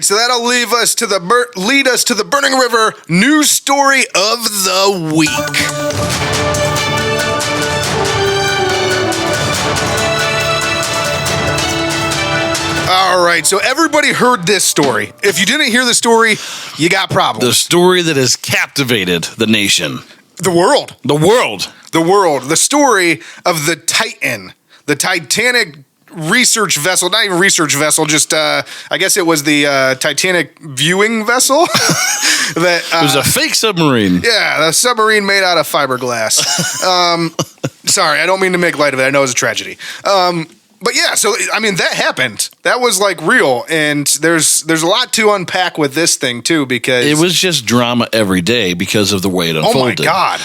So that'll lead us to the Burning River news story of the week. All right, so everybody heard this story. If you didn't hear the story, you got problems. The story that has captivated the nation. The world. The world. The world. The story of the Titan, the Titanic research vessel, not even research vessel, just I guess it was the Titanic viewing vessel. That It was a fake submarine. Yeah, the submarine made out of fiberglass. Sorry, I don't mean to make light of it. I know it was a tragedy. But yeah, so I mean that happened. That was like real, and there's a lot to unpack with this thing too, because it was just drama every day because of the way it unfolded. Oh my God!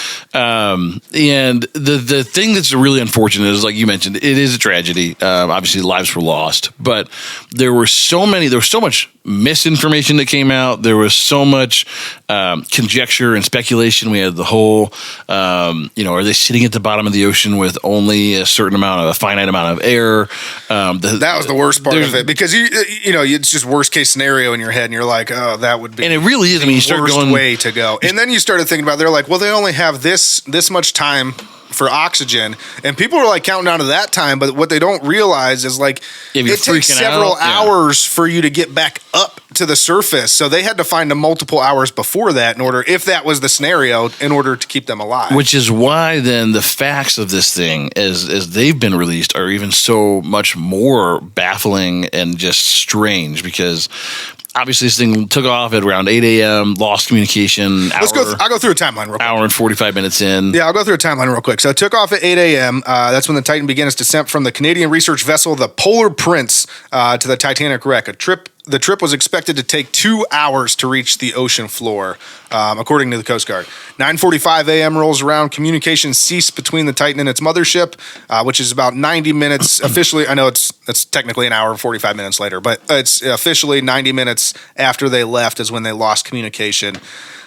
And the thing that's really unfortunate is, like you mentioned, it is a tragedy. Obviously, lives were lost, but there was so much misinformation that came out. There was so much conjecture and speculation. We had the whole, are they sitting at the bottom of the ocean with only a finite amount of air? That was the worst part of it, because it's just worst case scenario in your head, and you're like, oh, that would be, and it really is. I mean, you start going way to go, and then you started thinking about, they're like, well, they only have this much time for oxygen, and people are like counting down to that time, but what they don't realize is like it takes several hours for you to get back up to the surface, so they had to find them multiple hours before that if that was the scenario, in order to keep them alive. Which is why then the facts of this thing, as they've been released, are even so much more baffling and just strange, because obviously this thing took off at around 8 a.m., lost communication. I'll go through a timeline real quick. Hour and 45 minutes in. Yeah, I'll go through a timeline real quick. So it took off at 8 a.m. That's when the Titan began its descent from the Canadian research vessel, the Polar Prince, to the Titanic wreck. The trip was expected to take 2 hours to reach the ocean floor, according to the Coast Guard. 9:45 a.m. rolls around. Communication ceased between the Titan and its mothership, which is about 90 minutes officially. I know it's technically an hour and 45 minutes later, but it's officially 90 minutes after they left is when they lost communication.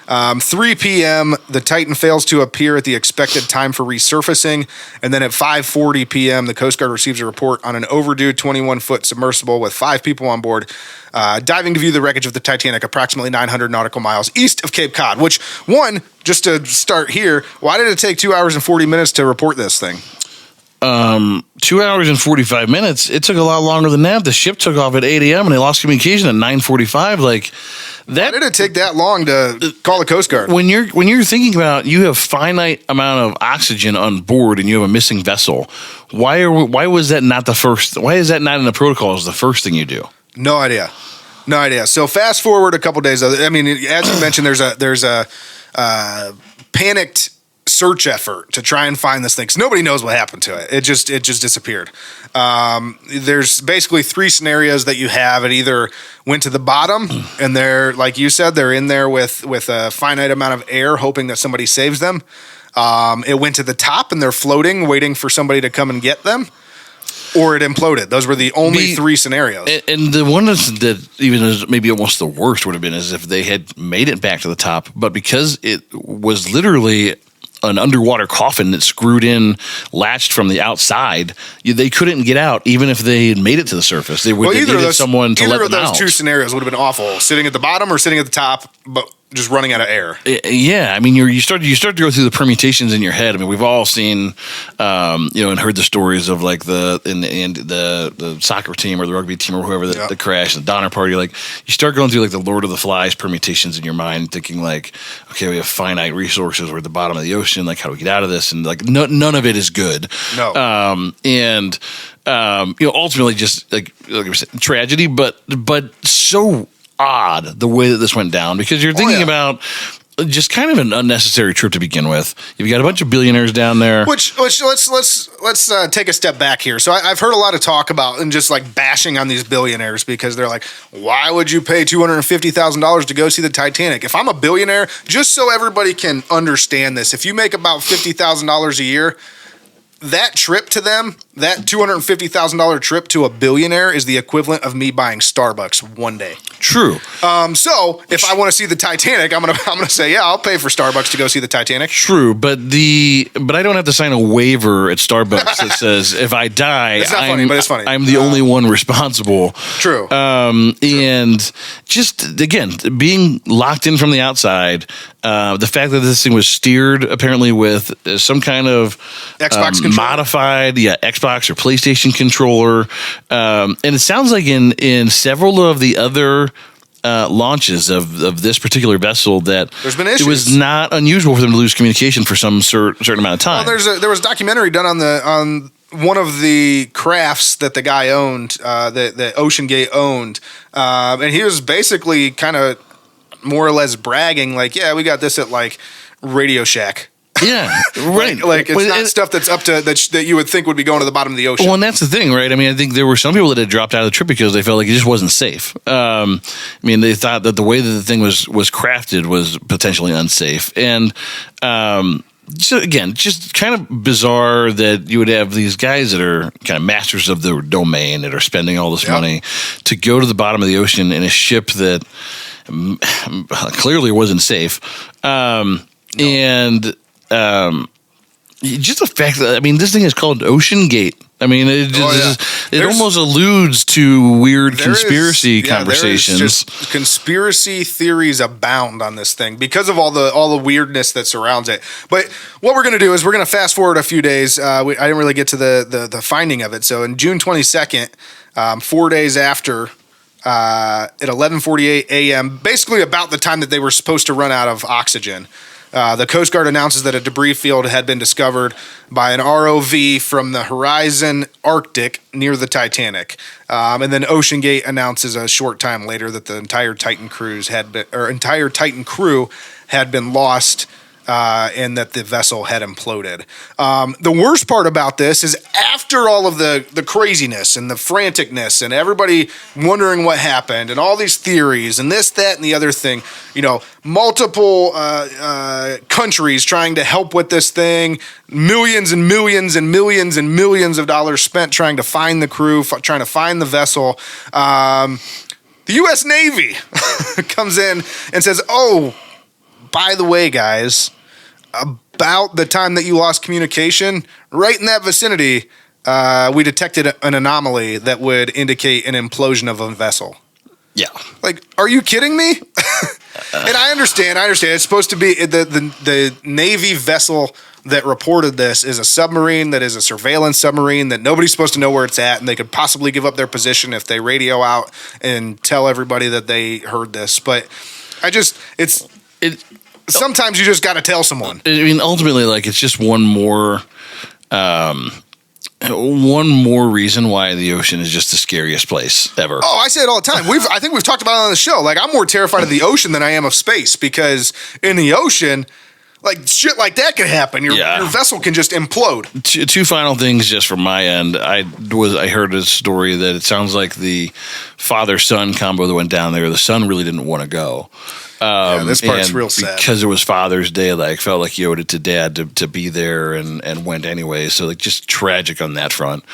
3 p.m., the Titan fails to appear at the expected time for resurfacing. And then at 5:40 p.m., the Coast Guard receives a report on an overdue 21-foot submersible with 5 people on board, diving to view the wreckage of the Titanic approximately 900 nautical miles east of Cape Cod. Which, just to start here, why did it take 2 hours and 40 minutes to report this thing? 2 hours and 45 minutes. It took a lot longer than that. The ship took off at 8 a.m. and they lost communication at 9:45. Like that. Why did it take that long to call the Coast Guard? When you're thinking about, you have finite amount of oxygen on board and you have a missing vessel. Why was that not the first? Why is that not in the protocol as the first thing you do? No idea. So fast forward a couple days. I mean, as you mentioned, there's a panicked search effort to try and find this thing, because nobody knows what happened to it. It just disappeared. There's basically 3 scenarios that you have. It either went to the bottom, and they're, like you said, they're in there with a finite amount of air, hoping that somebody saves them. It went to the top, and they're floating, waiting for somebody to come and get them. Or it imploded. Those were the only 3 scenarios. And the one that even is maybe almost the worst would have been is if they had made it back to the top, but because it was literally an underwater coffin that screwed in, latched from the outside, they couldn't get out, even if they had made it to the surface. They needed someone to let them out. Either of those 2 scenarios would have been awful, sitting at the bottom or sitting at the top, but just running out of air. Yeah, I mean, you start to go through the permutations in your head. I mean, we've all seen, and heard the stories of like the soccer team or the rugby team or whoever that crashed, the Donner Party. Like, you start going through like the Lord of the Flies permutations in your mind, thinking like, okay, we have finite resources. We're at the bottom of the ocean. Like, how do we get out of this? And like, none of it is good. No. Ultimately, just like I said, tragedy, but so odd the way that this went down, because you're thinking about just kind of an unnecessary trip to begin with. You've got a bunch of billionaires down there. Which let's take a step back here. So I've heard a lot of talk about and just like bashing on these billionaires, because they're like, why would you pay $250,000 to go see the Titanic? If I'm a billionaire, just so everybody can understand this, if you make about $50,000 a year, that trip to them that $250,000 trip to a billionaire is the equivalent of me buying Starbucks one day. True. So if I want to see the Titanic, I'm gonna say, yeah, I'll pay for Starbucks to go see the Titanic. True, but I don't have to sign a waiver at Starbucks that says if I die, It's not funny, but it's funny. I'm the only one responsible. True. And just again, being locked in from the outside, the fact that this thing was steered apparently with some kind of Xbox controller. modified, Xbox or PlayStation controller, and it sounds like in several of the other launches of this particular vessel that there's been issues. It was not unusual for them to lose communication for some certain amount of time. Well, there was a documentary done on one of the crafts that the guy owned, that Oceangate owned, and he was basically kind of more or less bragging, like, yeah, we got this at like Radio Shack. Yeah, right. Like it's not stuff that's up to that you would think would be going to the bottom of the ocean. Well, and that's the thing, right? I mean, I think there were some people that had dropped out of the trip because they felt like it just wasn't safe. I mean, they thought that the way that the thing was crafted was potentially unsafe, and so again, just kind of bizarre that you would have these guys that are kind of masters of their domain that are spending all this money to go to the bottom of the ocean in a ship that clearly wasn't safe, and. Just the fact that, I mean, this thing is called Oceangate. I mean, it almost alludes to weird conspiracy conversations. Just conspiracy theories abound on this thing because of all the weirdness that surrounds it. But what we're going to do is we're going to fast forward a few days. I didn't really get to the finding of it. So in June 22nd, 4 days after, at 11:48 a.m., basically about the time that they were supposed to run out of oxygen, the Coast Guard announces that a debris field had been discovered by an ROV from the Horizon Arctic near the Titanic. And then Oceangate announces a short time later that the entire Titan crew had been lost, and that the vessel had imploded. The worst part about this is after all of the craziness and the franticness and everybody wondering what happened and all these theories and this, that, and the other thing, multiple countries trying to help with this thing, millions and millions and millions and millions of dollars spent trying to find the crew, trying to find the vessel. The U.S. Navy comes in and says, oh, by the way, guys, about the time that you lost communication, right in that vicinity, we detected an anomaly that would indicate an implosion of a vessel. Yeah. Like, are you kidding me? And I understand. It's supposed to be the Navy vessel that reported this is a submarine that is a surveillance submarine that nobody's supposed to know where it's at, and they could possibly give up their position if they radio out and tell everybody that they heard this. But sometimes you just got to tell someone. I mean, ultimately, like, it's just one more reason why the ocean is just the scariest place ever. Oh, I say it all the time. I think we've talked about it on the show. Like, I'm more terrified of the ocean than I am of space, because in the ocean, like, shit like that could happen. Your vessel can just implode. Two final things just from my end. I heard a story that it sounds like the father-son combo that went down there, the son really didn't want to go. This part's real sad. Because it was Father's Day, like, felt like he owed it to Dad to be there and went anyway. So, like, just tragic on that front.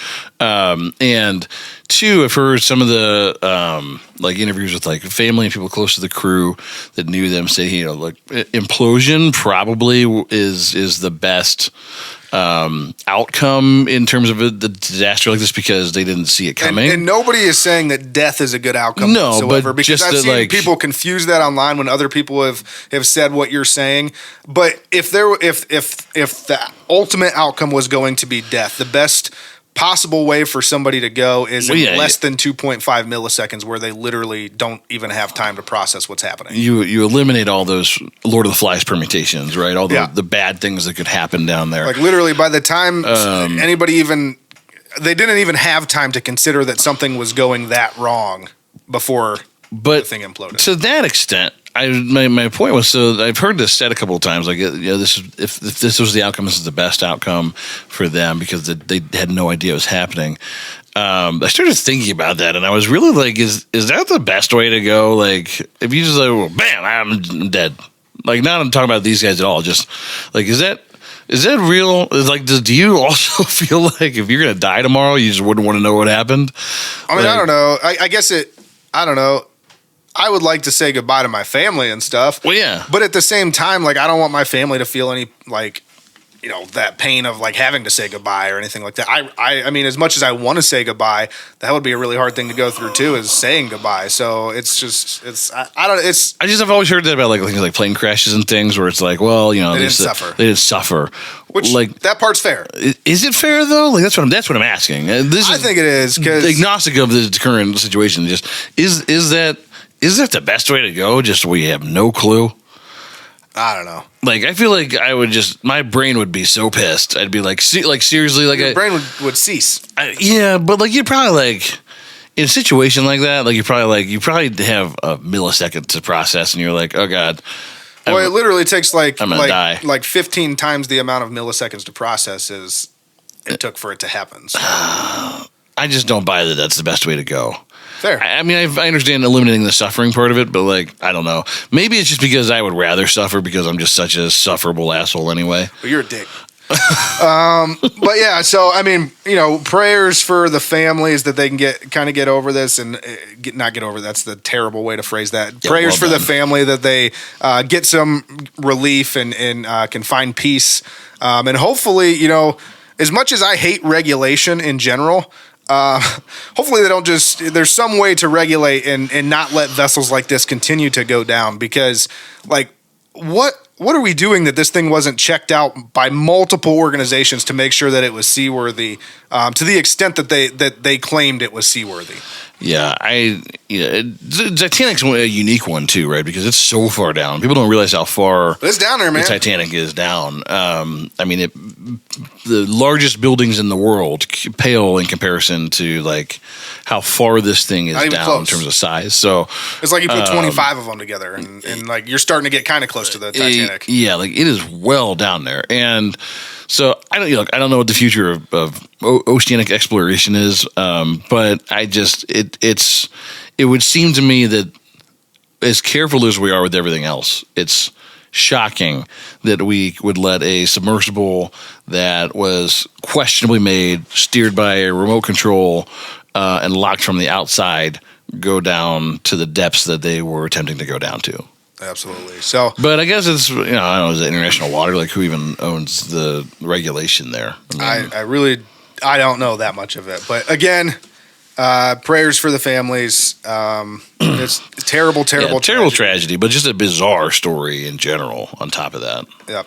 And two, I've heard some of the like interviews with like family and people close to the crew that knew them say, like, implosion probably is the best outcome in terms of the disaster like this, because they didn't see it coming. And nobody is saying that death is a good outcome whatsoever, because I've seen people confuse that online when other people have said what you're saying. But if the ultimate outcome was going to be death, the best possible way for somebody to go is in less than 2.5 milliseconds, where they literally don't even have time to process what's happening. You eliminate all those Lord of the Flies permutations, right? All the bad things that could happen down there. Like, literally, by the time they didn't even have time to consider that something was going that wrong before the thing imploded. To that extent, my point was, so I've heard this said a couple of times, like, this is, if this was the outcome, this is the best outcome for them, because they had no idea it was happening. I started thinking about that, and I was really like, is that the best way to go? Like, if you just like, well, bam, I'm dead. Like, not I'm talking about these guys at all. Just like, is that Is that real? Like, do you also feel like if you're gonna die tomorrow, you just wouldn't want to know what happened? I mean, I don't know. I guess I don't know. I would like to say goodbye to my family and stuff. Well, yeah. But at the same time, like, I don't want my family to feel any, like, you know, that pain of like having to say goodbye or anything like that. I mean, as much as I want to say goodbye, that would be a really hard thing to go through too, is saying goodbye. So it's just, I've always heard that about like things like plane crashes and things where it's like, well, you know, they didn't suffer. They didn't suffer. Which, like, that part's fair. Is it fair though? Like, that's what I'm asking. I think it is, because agnostic of the current situation. Just is that the best way to go? Just we have no clue. I don't know. Like, I feel like my brain would be so pissed. I'd be like, seriously, like your brain would cease. Yeah, but like, you'd probably like, in a situation like that, like you probably have a millisecond to process, and you're like, oh god. Well, it literally takes I'm gonna die. like 15 times the amount of milliseconds to process as it took for it to happen. So. I just don't buy that that's the best way to go. Fair. I mean, I understand eliminating the suffering part of it, but like, I don't know. Maybe it's just because I would rather suffer because I'm just such a sufferable asshole anyway. Well, you're a dick. But yeah, so I mean, you know, prayers for the families that they can get over this and not get over. That's the terrible way to phrase that. Yeah, prayers well for done. the family that they get some relief and can find peace. And hopefully, you know, as much as I hate regulation in general. Hopefully they don't there's some way to regulate and not let vessels like this continue to go down, because like what are we doing that this thing wasn't checked out by multiple organizations to make sure that it was seaworthy, to the extent that they claimed it was seaworthy. Yeah, Titanic's a unique one too, right? Because it's so far down. People don't realize how far it's down there, man. The Titanic is down. I mean, the largest buildings in the world pale in comparison to like how far this thing is down close. In terms of size. So it's like you put 25 of them together, and like you're starting to get kind of close to the Titanic. Yeah, like it is well down there, and so I don't know what the future of oceanic exploration is, but it would seem to me that as careful as we are with everything else, it's shocking that we would let a submersible that was questionably made, steered by a remote control, and locked from the outside go down to the depths that they were attempting to go down to. Absolutely. So, but I guess it's, you know, I don't know, is it international water? Like, who even owns the regulation there? I really don't know that much of it. But again, prayers for the families. It's terrible tragedy, but just a bizarre story in general on top of that. Yep.